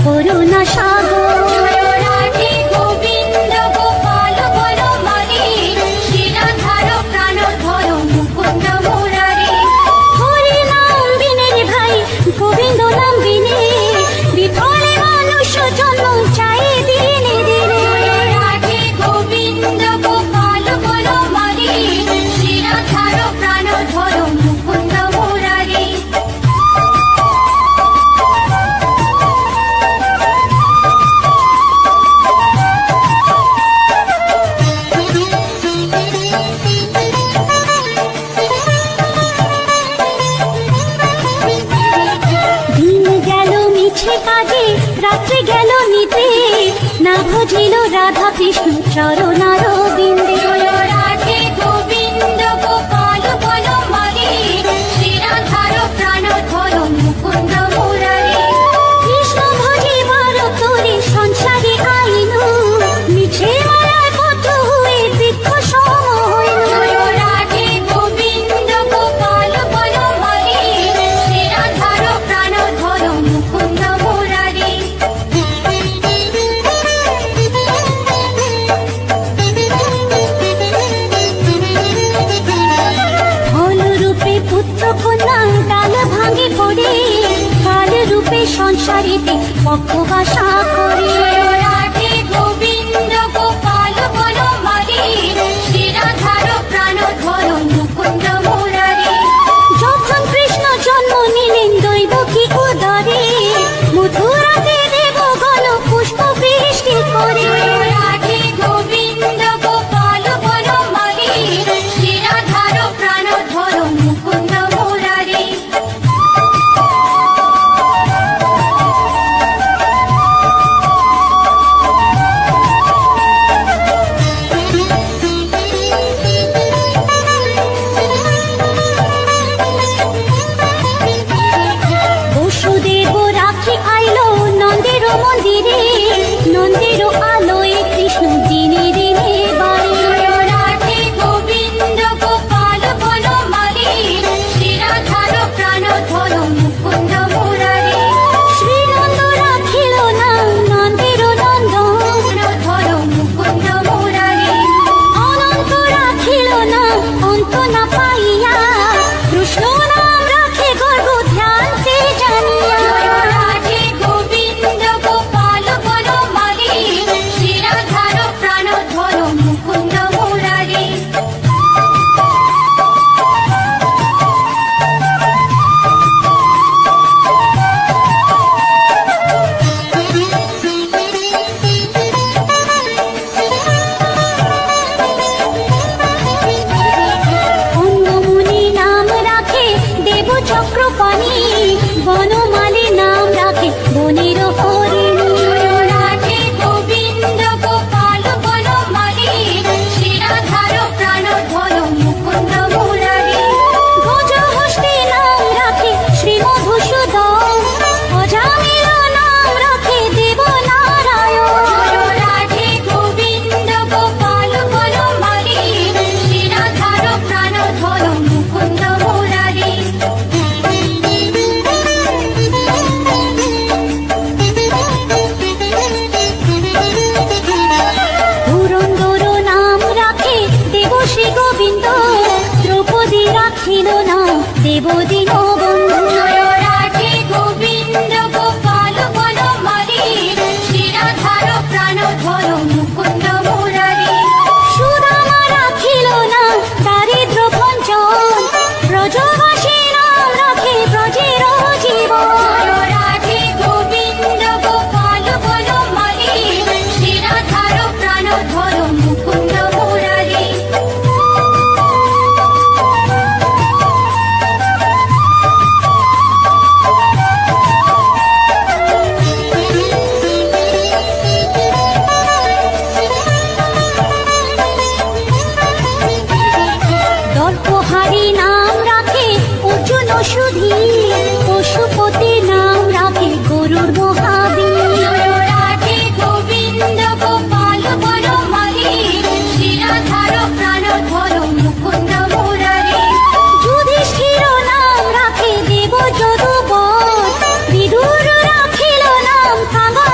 করুণা সাগর। রাধে গোবিন্দ গোপাল বনমালী, শ্রীরাধার প্রাণধর মুকুন্দ মুরারি। হরি নাম বিনে রে ভাই, গোবিন্দ নাম বিনে, বিফলে মানুষ জন্ম চাই দিনে দিনে। রাধে গোবিন্দ গোপাল বনমালী, শ্রীরাধার প্রাণধর মুকুন্দ মুরারি। দিন গেল মিছে কাজে, রাত্রি গেল নিতে, না ভজিল রাধা কৃষ্ণ চরণার বিন্দে। রাধে গোবিন্দ গোপাল বনমালী, শ্রীরাধার প্রাণধর মুকুন্দ মুরারি। কৃষ্ণ ভজিবার তোরে সংসারে আইনু, মিছে মায়ায় বদ্ধ হয়ে বৃক্ষ সম হইনু। রাধে গোবিন্দ গোপাল বনমালী, শ্রীরাধার প্রাণধর মুকুন্দ মুরারি। ফল রূপে পুত্র কন্যা ডাল ভাঙে পড়ে, কাল রূপে সংসারেতে পক্ষবাসা করে। রাধে গোবিন্দ গোপাল বনমালী, শ্রীরাধার প্রাণধর মুকুন্দ মুরারি। যখন কৃষ্ণ জন্ম নিলেন দৈবকী উদরে, মথুরাতে দেবগণ পুষ্প বৃষ্টি করে। রাধে গোবিন্দ গোপাল বনমালী, শ্রীরাধার প্রাণধর মুকুন্দ মুরারি। বসুদেব রাখি আইলো নন্দের মন্দিরে, নন্দের আলোয় কৃষ্ণ দিনে দিনে বাড়ে। রাধে গোবিন্দ গোপাল বনমালী, শ্রীরাধার প্রাণধর মুকুন্দ মুরারি। শ্রীনন্দ রাখিল না নন্দের নন্দন, প্রাণধর মুকুন্দ মুরারি। অনন্ত রাখিল না অন্ত না পাইয়া, কৃষ্ণ নাম রাখে গর্ব ধ্যানতে জানিয়া। রাধে গোবিন্দ গোপাল বনমালী, শ্রীরাধার প্রাণধর মুকুন্দ মুরারি। অন্নমুনি নাম রাখে দেব চক্রপাণি, বনমালী নাম রাখে বনের হরিণী। রাধে গোবিন্দ গোপাল বনমালী, শ্রীরাধার প্রাণধর মুকুন্দ মুরারি। ভোজহস্তি নাম রাখে শ্রী মধুসূদন, অজামিল নাম রাখে দেব নারায়ণ। রাধে গোবিন্দ গোপাল বনমালী, শ্রীরাধার প্রাণধর মুকুন্দ মুরারি। পুরন্দর নাম রাখে দেব শ্রী গোবিন্দ, দ্রৌপদী রাখিল নাম দেব দীনবন্ধু। রাধে গোবিন্দ গোপাল বনমালী, শ্রীরাধার প্রাণধর মুকুন্দ মুরারি। সুদামা রাখিল নাম দারিদ্র ভঞ্জন, ব্রজবাসী নাম রাখে ব্রজের জীবন। রাধে গোবিন্দ গোপাল বনমালী, শ্রীরাধার প্রাণধর মুকুন্দ মুরারি। দর্পহারি নাম রাখে অর্জুন সুধী, পশুপতি নাম রাখে গরুর মহাবীর। রাধে গোবিন্দ গোপাল বনমালী, শ্রীরাধার প্রাণধর মুকুন্দ মুরারি। যুধিষ্ঠির নাম রাখে দেব যদুবর, বিদুর রাখিল নাম কাঙ্গা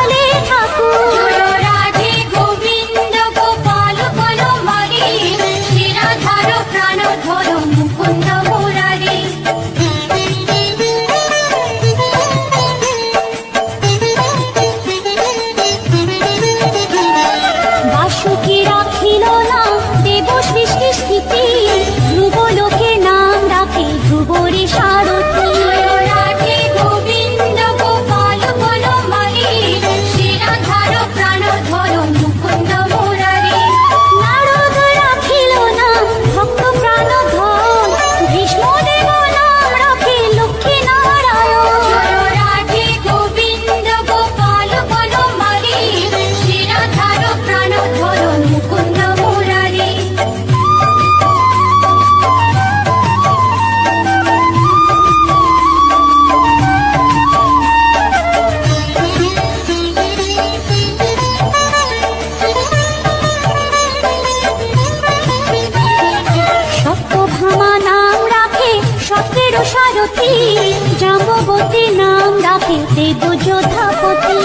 জাম্ববতী নাম রাখে দেব যোধাপতি।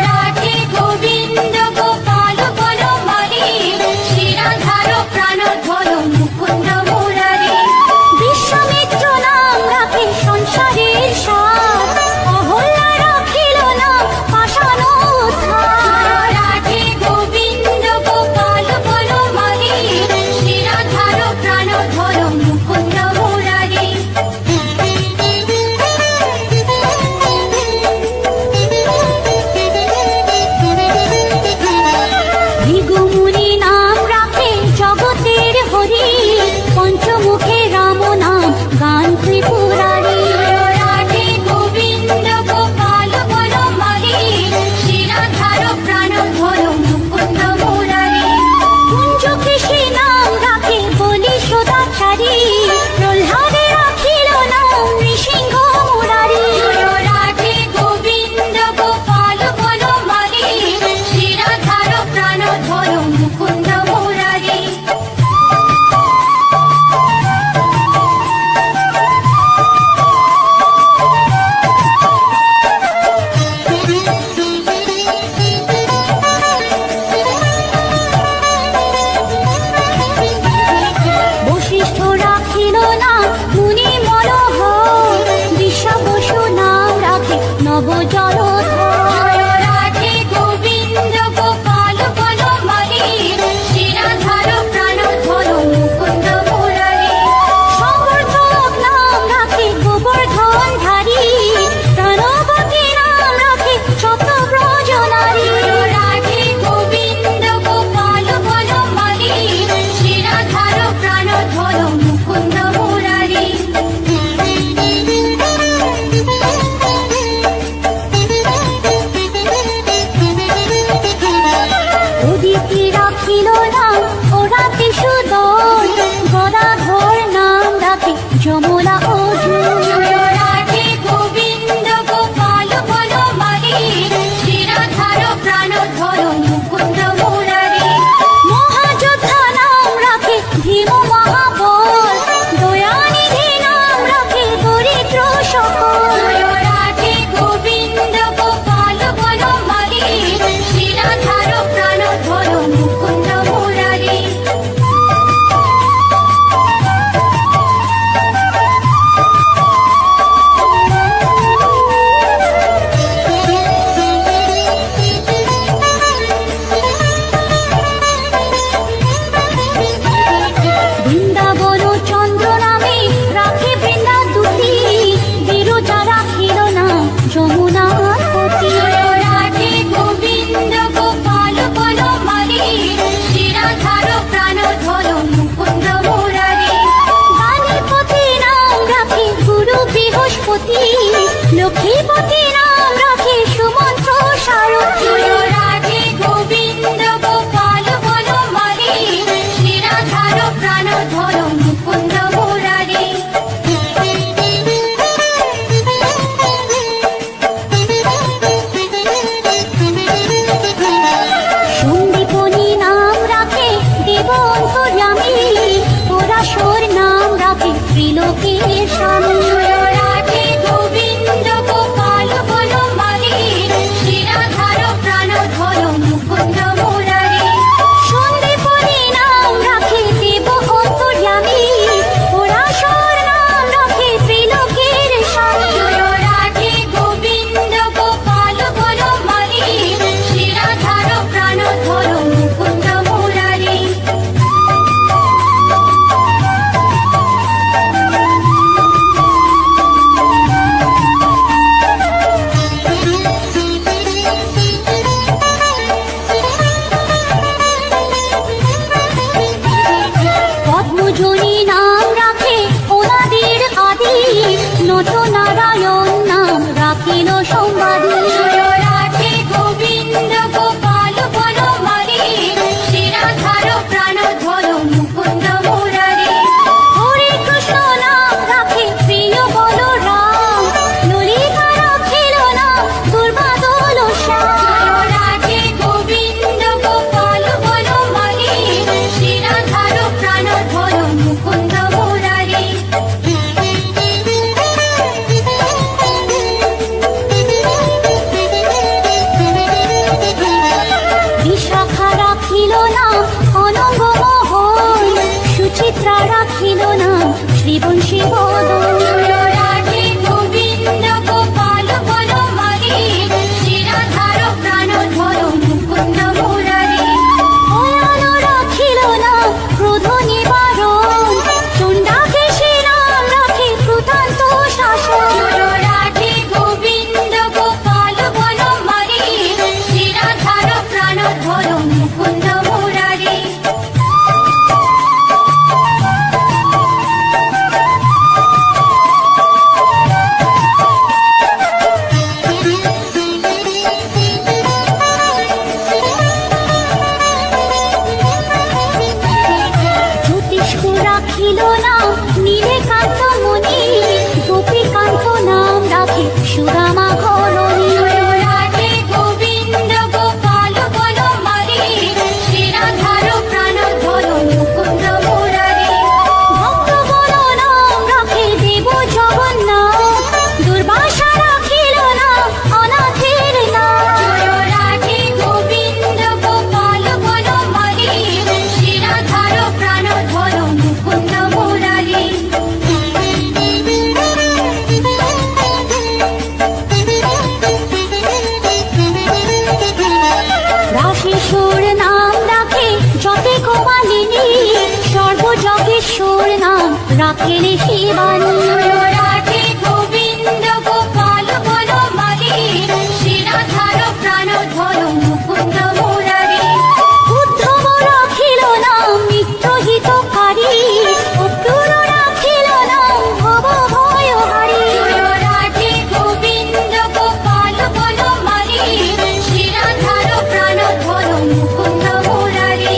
রাধে গোবিন্দ গোপাল বনমালী, শিরাধার প্রাণধর মুকুন্দ মুরারি। বিশ্বামিত্র নাম রাখে সংসারের সার, অহল্যা রাখিল নাম পাষাণ উদ্ধার। রাধে গোবিন্দ গোপাল বনমালী, শিরাধার প্রাণধর মুকুন্দ মুরারি। ভৃগুমুনি নাম রাখে জগতের হরি, পঞ্চমুখে রাম নাম গান ত্রিপুরারি। রাধে গোবিন্দ গোপাল বনমালী, শিরাধার প্রাণধর মুকুন্দ মুরারি। কুঞ্জকেশী নাম রাখে বলি সদাচারী, প্রহ্লাদে রাখিল নাম নৃসিংহ মুরারি। রাধে গোবিন্দ গোপাল বনমালী, শিরাধার প্রাণধর মুকুন্দ মুরারি। বশিষ্ঠ রাখিল নাম মুনি মনোহর, বিশ্বা বসু নাম রাখে নব জলধর। রাধে গোবিন্দ গোপাল বনমালী, শিরাধার প্রাণধর মুকুন্দ মুরারি। সমর্থক নাম রাখে গোবর্ধন ধারী, প্রাণবতী নাম রাখে শতব্রজ নারী। রাধে গোবিন্দ গোপাল বনমালী, শিরাধার প্রাণধর মুকুন্দ মুরারি। অদিতি রাখিল নাম ওরাতি সুদর, গদাধর নাম রাখে যমলা অর্জুন। রাধে গোবিন্দ গোপাল বনমালী, শিরাধার প্রাণধর মুকুন্দ মুরারি। মহাযোদ্ধা নাম রাখে ভীম মহাবল, দয়ানিধি নাম রাখে দরিদ্র সকল। রাধে গোবিন্দ গোপাল বনমালী, শিরাধার প্রাণধর মুকুন্দ মুরারি। বৃন্দাবন চন্দ্র নামে রাখে বৃন্দা দুটি, বিরজা রাখিল নাম যমুনার পতি। রাধে গোবিন্দ গোপাল বনমালী, শিরাধার প্রাণধর মুকুন্দ মুরারি। বাণীপতি নাম রাখে গুরু বৃহস্পতি, লক্ষ্মীপতি নাম রাখে সুমন্ত্র সারথী। রাধে গোবিন্দ গোপাল বনমালী, শিরাধার প্রাণধর মুকুন্দ মুরারি। সন্দীপনী নাম রাখে দেব অন্তর্যামী, পরাশর নাম রাখে ত্রিলোকের স্বামী। রাধে গোবিন্দ গোপাল বংশী বদন। রাধে গোবিন্দ গোপাল বনমালী, শিরাধার প্রাণধর মুকুন্দ মুরারি। ভয়ালো রাখিল না ক্রোধ নিবারণ, চণ্ডাকেশী নাম রাখে কৃতান্ত শাসন। রাধে গোবিন্দ গোপাল বনমালী, শিরাধার প্রাণধর মুকুন্দ মুরারি। জ্যোতিষ্ক রাখিল না নীলকান্ত মণি, গোপীকান্ত নাম রাখে সুদামা ঘরণী। রাধে গোবিন্দ গোপাল বনমালী, শিরাধার প্রাণধর মুকুন্দ মুরারি। ভক্তগণ নাম রাখে দেব জগন্নাথ, দুর্বাসা রাখিল না অনাথের নাম। রাধে গোবিন্দ গোপাল বনমালী, শিরাধার প্রাণধর মুকুন্দ মুরারি। রাশেশ্বর নাম রাখে যতে গোপালিনী, সর্বজগেশ্বর নাম রাখেলে শিবানী। রাধে গোবিন্দ গোপাল বনমালী, শিরাধার প্রাণধর মুকুন্দ মুরারি। উদ্ধব রাখিল নাম নিত্যহিতকারী, অক্রূর রাখিল নাম ভব ভয়হারী। রাধে গোবিন্দ গোপাল বনমালী, শিরাধার প্রাণধর মুকুন্দ মুরারি।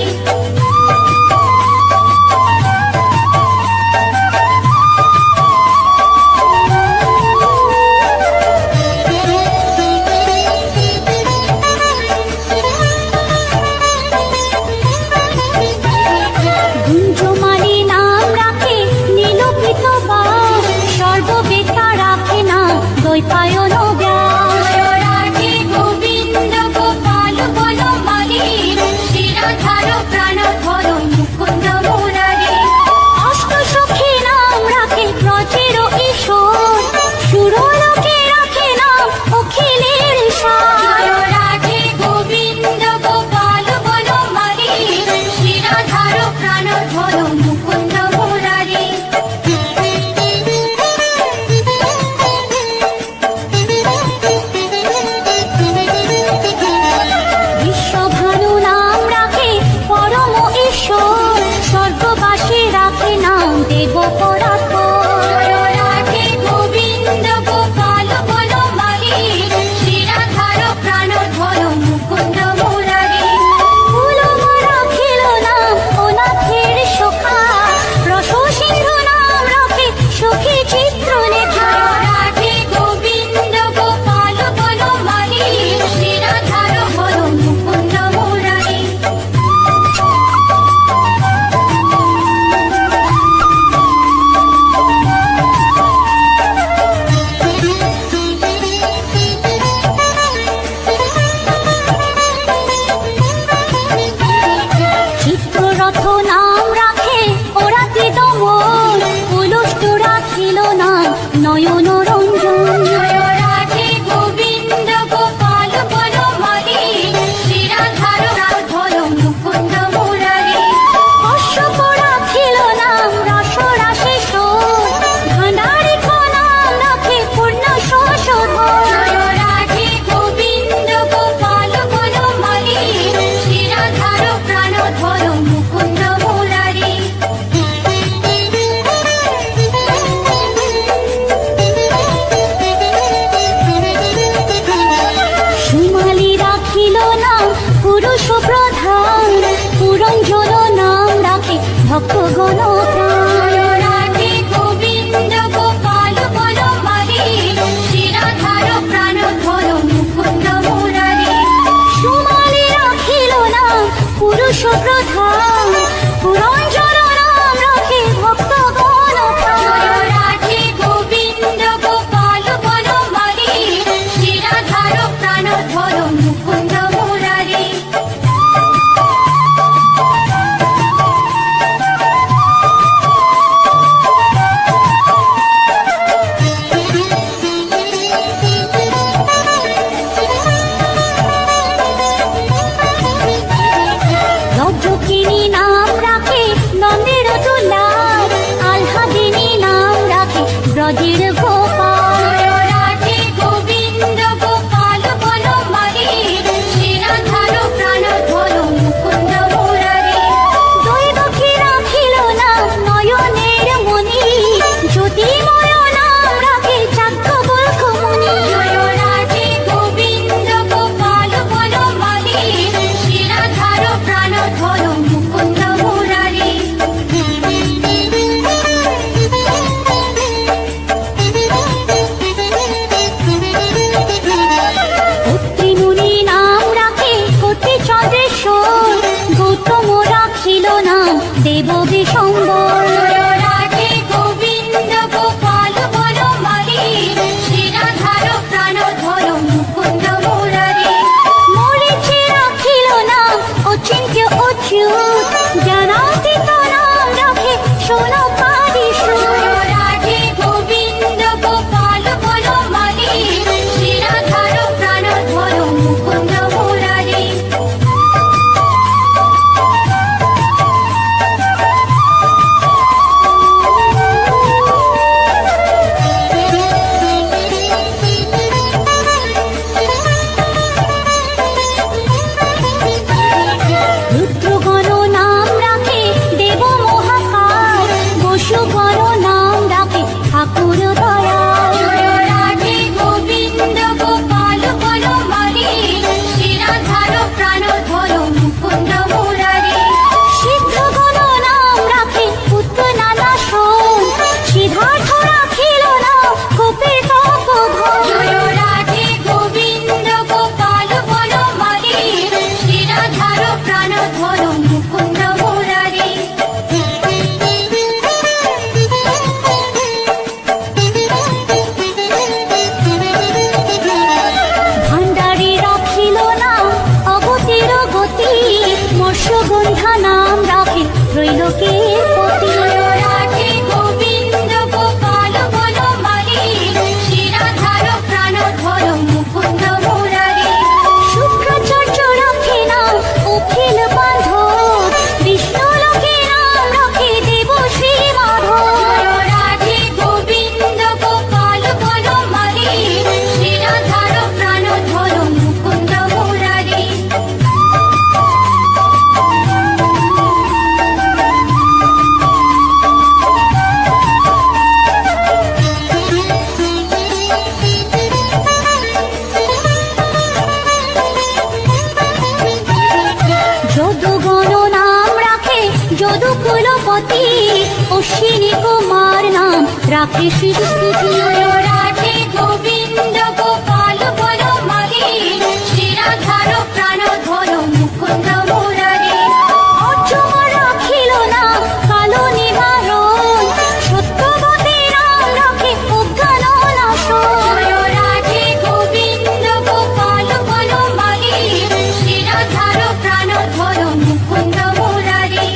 ব্রজের গোপাল। রাধে গোবিন্দ গোপাল বনমালী, শ্রীরাধার প্রাণধর মুকুন্দ মুরারি। দৈবকী রাখিল নাম নয়নের মণি, জ্যোতির্ময় নাম রাখে চাক্ষবল্ক মুনি। রাধে গোবিন্দ গোপাল বনমালী, শ্রীরাধার প্রাণধর মুকুন্দ মুরারি। পুত্রী মুনি নাম রাখে কতি চন্দ্রেশ্বর, গৌতম রাখিল নাম দেব বিশম্বর। রাধে গোবিন্দ গোপাল বনমালী, শ্রীরাধার প্রাণধর মুকুন্দ মুরারি। মরিচি রাখিল নাম অচিন্ত্য অচ্যুত, জ্ঞানাতীত নাম রাখে সোনকাদিসুত। রাধে গোবিন্দ গোপাল বনমালী, শ্রীরাধার প্রাণধর মুকুন্দ মুরারি। রুদ্রগণ নাম রাখে দেব মহাকাল, বসুগণ নাম রাখে ঠাকুর দয়াল। রাধে গোবিন্দ গোপাল বনমালী, শ্রীরাধার প্রাণধর মুকুন্দ মুরারি। সিদ্ধগণ নাম রাখে পুত্র নানা সোম, সিদ্ধার্থ রাখিল নাম কপির তপোধন। রাধে গোবিন্দ গোপাল বনমালী, শ্রীরাধার প্রাণধর মুকুন্দ মুরারি। ভাণ্ডারী রাখিল নাম অগতির গতি, মৎস্যগন্ধা নাম রাখে ত্রৈলোকের পতি। রাধে গোবিন্দ গোপাল বনমালী, শ্রীরাধার প্রাণধর মুকুন্দ মুরারি। শুক্রাচার্য রাখে নাম অখিল বান্ধব, বিষ্ণুলোকে নাম রাখে দেব শ্রী মাধব। রাধে গোবিন্দ গোপাল বনমালী, শ্রীরাধার প্রাণধর মুকুন্দ মুরারি। যদুগণ নাম রাখে যদুকুলপতি, অশ্বিনী কুমার নাম রাখে শ্রীস্তুতি। রাধে গোবিন্দ গোপাল বনমালী, শ্রীরাধার প্রাণধর মুকুন্দ মুরারি। অর্জুন রাখিল নাম কালো নিবারণ, সত্যবতী নাম রাখে অজ্ঞান নাশন। রাধে গোবিন্দ গোপাল বনমালী, শ্রীরাধার প্রাণধর মুকুন্দ মুরারি।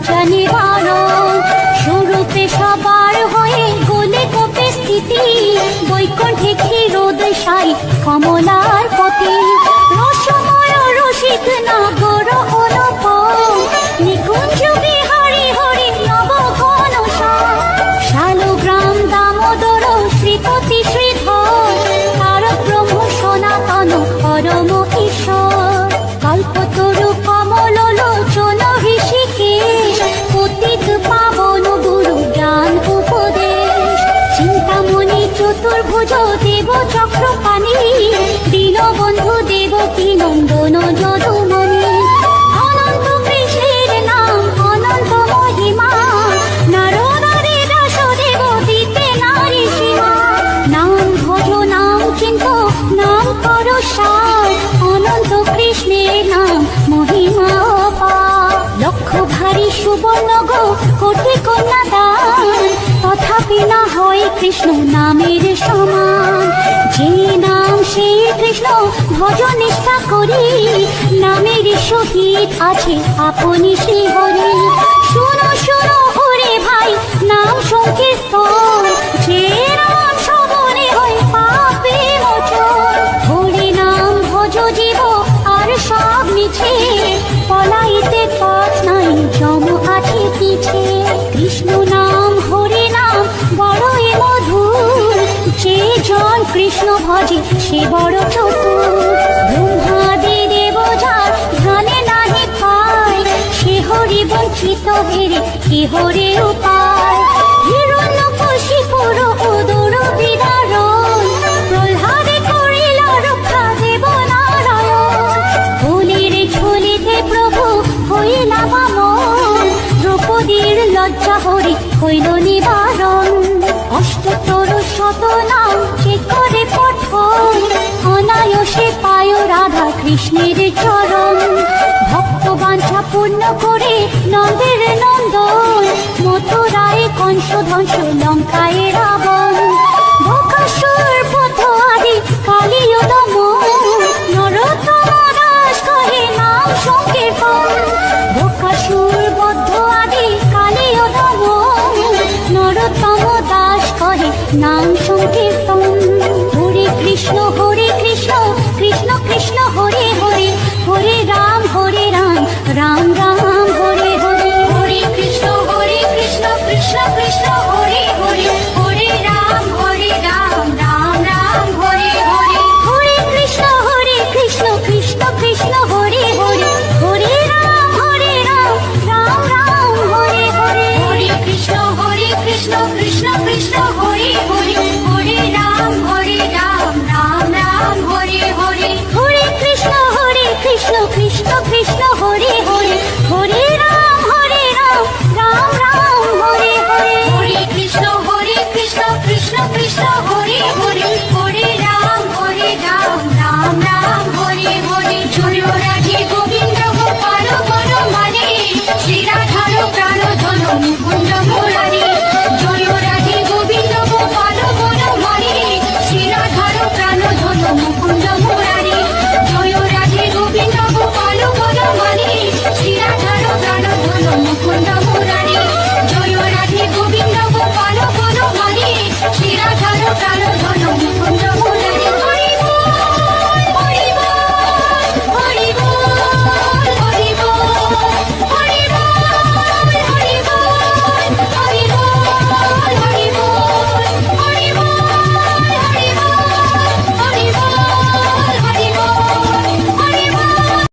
লজ্জা নিবারণ স্বরূপে সবার হয়ে গোলে কোপে স্থিতি বৈকুণ্ঠে ক্ষীরোদয় সাই কমলার পতি রসময় রসিক নগর অনুপম নিকুঞ্জ বিহারী হরি নব ঘন শালগ্রাম দামোদর শ্রীপতি শ্রীধর তারক ব্রহ্ম সনাতন পরম ঈশ্বর কল্পতরু কমল লোচন ঋষিকেশ পতিত পাবন গুরু জ্ঞান উপদেশ চিন্তামণি চতুর্ভুজ দেব চক্রপাণি দীনবন্ধু দেবকী নন্দন যদুমণি অনন্ত কৃষ্ণের নাম অনন্ত মহিমা নারদারে দাসদেব দিতে নারী সীমা নাম ভজ নাম চিন্ত নাম কর সার অনন্ত কৃষ্ণের নাম মহিমা অপার লক্ষ ভারী সুবর্ণ গো কোটি কন্যা দান তথাপি না হয় কৃষ্ণ নামের সমান যে নাম সেই কৃষ্ণ ভজ নিষ্ঠা করি নামের সহিত আছে আপনি শ্রী হরি শুনো শুনো ওরে ভাই নাম সংকীর্তন যে নাম শ্রবণে হয় পাপে মোচন হরি নাম ভজ জীব আর সব মিছে পলাইতে পথ নাই জম আছে পিছে কৃষ্ণ নাম হরি নাম বড়ই মধুর যে জন কৃষ্ণ ভজে সে বড় চতুর ব্রহ্মাদি দেব যার ধ্যানে নাহি পায় সে হরি বঞ্চিত হেরে কি হরে উপায় হিরণ্যকশিপুর উদর বিদারণ প্রহ্লাদে করিল রক্ষা দেব নারায়ণ ফুলের ঝুলিতে প্রভু হইলা বামন দ্রৌপদীর লজ্জা হরি হইল নিবারণ অষ্টতর শত নাম যে করে পঠন অনায়াসে পায় রাধা কৃষ্ণের চরণ ভক্ত বাঞ্ছা পূর্ণ করে নন্দের নন্দন মথুরায় কংস ধ্বংস লঙ্কায় রাবণ বকাসুর পথ আদি কালীয় দমন নরোত্তম দাস কহে নাম সংকীর্তন বকাসুর বদ্ধ আদি কালীয় দমন নরোত্তম দাস কহে নাম সংকীর্তন হরে কৃষ্ণ কৃষ্ণ কৃষ্ণ হরে হরে হরে রাম রাম রাম হরে হরে হরে কৃষ্ণ কৃষ্ণ কৃষ্ণ হরে হরে হরে রাম রাম রাম হরে হরে হরে কৃষ্ণ কৃষ্ণ কৃষ্ণ হরে হরে হরে রাম রাম রাম হরে হরে হরে কৃষ্ণ কৃষ্ণ কৃষ্ণ হরে হরে হরে রাম রাম রাম হরে হরে হরে কৃষ্ণ কৃষ্ণ কৃষ্ণ হরে হরে হরে রাম রাম রাম হরে হরে হরে কৃষ্ণ কৃষ্ণ কৃষ্ণ হরে হরে